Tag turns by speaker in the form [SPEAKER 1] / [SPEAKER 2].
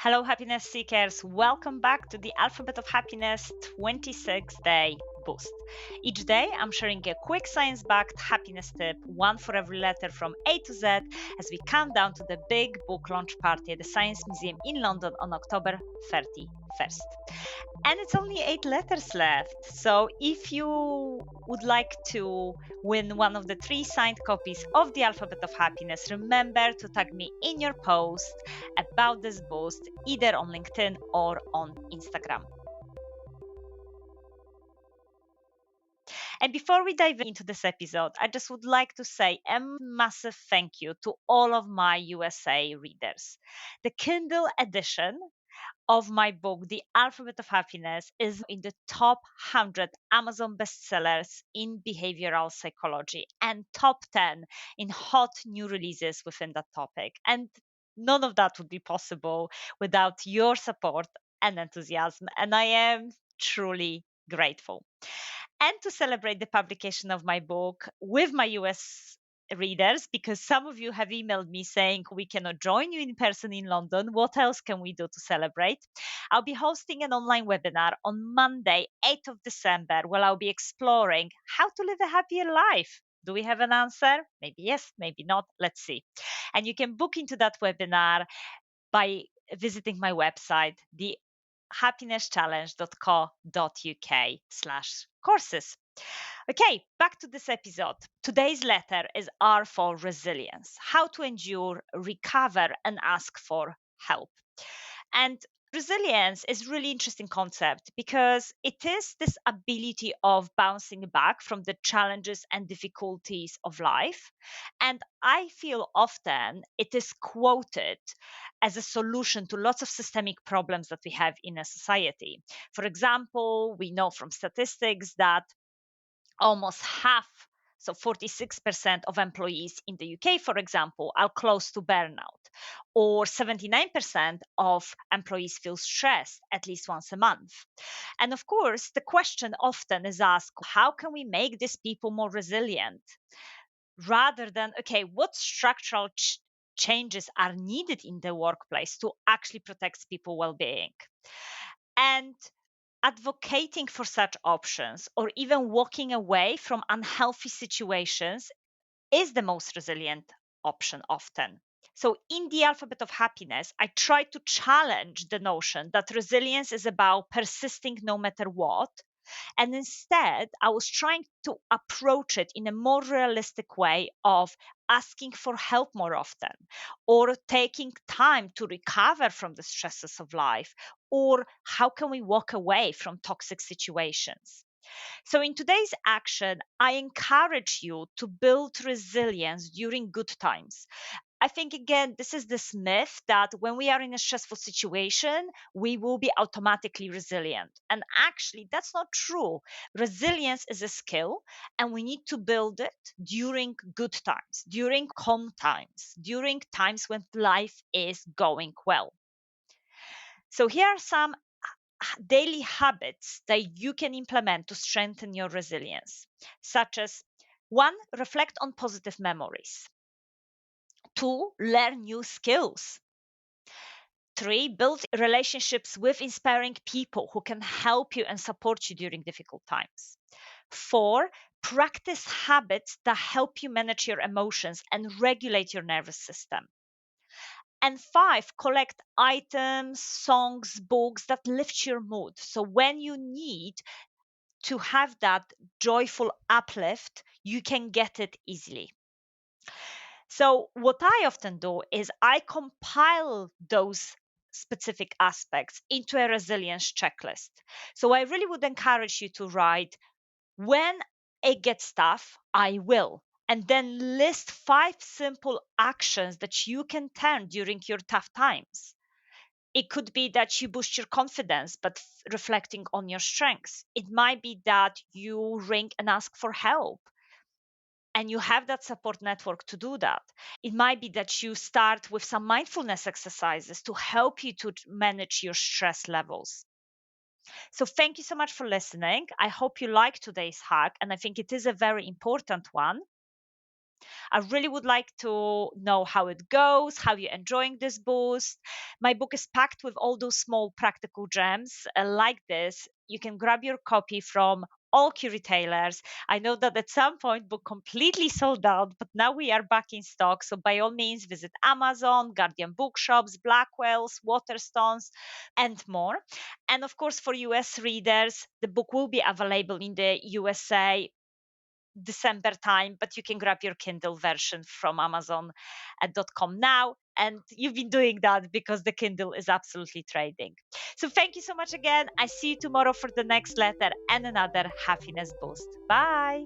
[SPEAKER 1] Hello, happiness seekers. Welcome back to the Alphabet of Happiness 26-day boost. Each day, I'm sharing a quick science backed happiness tip, one for every letter from A to Z, as we count down to the big book launch party at the Science Museum in London on October 31st. And it's only 8 letters left. So if you would like to win one of the 3 signed copies of the Alphabet of Happiness, remember to tag me in your post about this boost either on LinkedIn or on Instagram. And before we dive into this episode, I just would like to say a massive thank you to all of my USA readers. The Kindle edition of my book, The Alphabet of Happiness, is in the top 100 Amazon bestsellers in behavioral psychology and top 10 in hot new releases within that topic. And none of that would be possible without your support and enthusiasm. And I am truly grateful. And to celebrate the publication of my book with my US readers, because some of you have emailed me saying we cannot join you in person in London. What else can we do to celebrate? I'll be hosting an online webinar on Monday, 8th of December, where I'll be exploring how to live a happier life. Do we have an answer? Maybe yes, maybe not. Let's see. And you can book into that webinar by visiting my website, thehappinesschallenge.co.uk/courses. Okay, back to this episode. Today's letter is R for resilience, how to endure, recover, and ask for help. And resilience is really interesting concept because it is this ability of bouncing back from the challenges and difficulties of life. And I feel often it is quoted as a solution to lots of systemic problems that we have in a society. For example, we know from statistics that almost half, so 46% of employees in the UK, for example, are close to burnout, or 79% of employees feel stressed at least once a month. And of course, the question often is asked, how can we make these people more resilient? Rather than, okay, what structural changes are needed in the workplace to actually protect people's well-being? And advocating for such options or even walking away from unhealthy situations is the most resilient option often. So, in the Alphabet of Happiness, I try to challenge the notion that resilience is about persisting no matter what. And instead, I was trying to approach it in a more realistic way of asking for help more often, or taking time to recover from the stresses of life, or how can we walk away from toxic situations. So, in today's action, I encourage you to build resilience during good times. I think, again, this is this myth that when we are in a stressful situation, we will be automatically resilient. And actually, that's not true. Resilience is a skill, and we need to build it during good times, during calm times, during times when life is going well. So, here are some daily habits that you can implement to strengthen your resilience, such as 1, reflect on positive memories. 2, learn new skills. 3, build relationships with inspiring people who can help you and support you during difficult times. 4, practice habits that help you manage your emotions and regulate your nervous system. And 5, collect items, songs, books that lift your mood. So when you need to have that joyful uplift, you can get it easily. So, what I often do is I compile those specific aspects into a resilience checklist. So, I really would encourage you to write, when it gets tough, I will. And then list 5 simple actions that you can turn during your tough times. It could be that you boost your confidence, but reflecting on your strengths. It might be that you ring and ask for help and you have that support network to do that. It might be that you start with some mindfulness exercises to help you to manage your stress levels. So, thank you so much for listening. I hope you like today's hack, and I think it is a very important one. I really would like to know how it goes, how you're enjoying this boost. My book is packed with all those small practical gems like this. You can grab your copy from all key retailers. I know that at some point book completely sold out, but now we are back in stock. So by all means, visit Amazon, Guardian Bookshops, Blackwell's, Waterstones, and more. And of course, for US readers, the book will be available in the USA December time, but you can grab your Kindle version from Amazon.com now. And you've been doing that because the Kindle is absolutely trading. So thank you so much again. I see you tomorrow for the next letter and another happiness boost. Bye.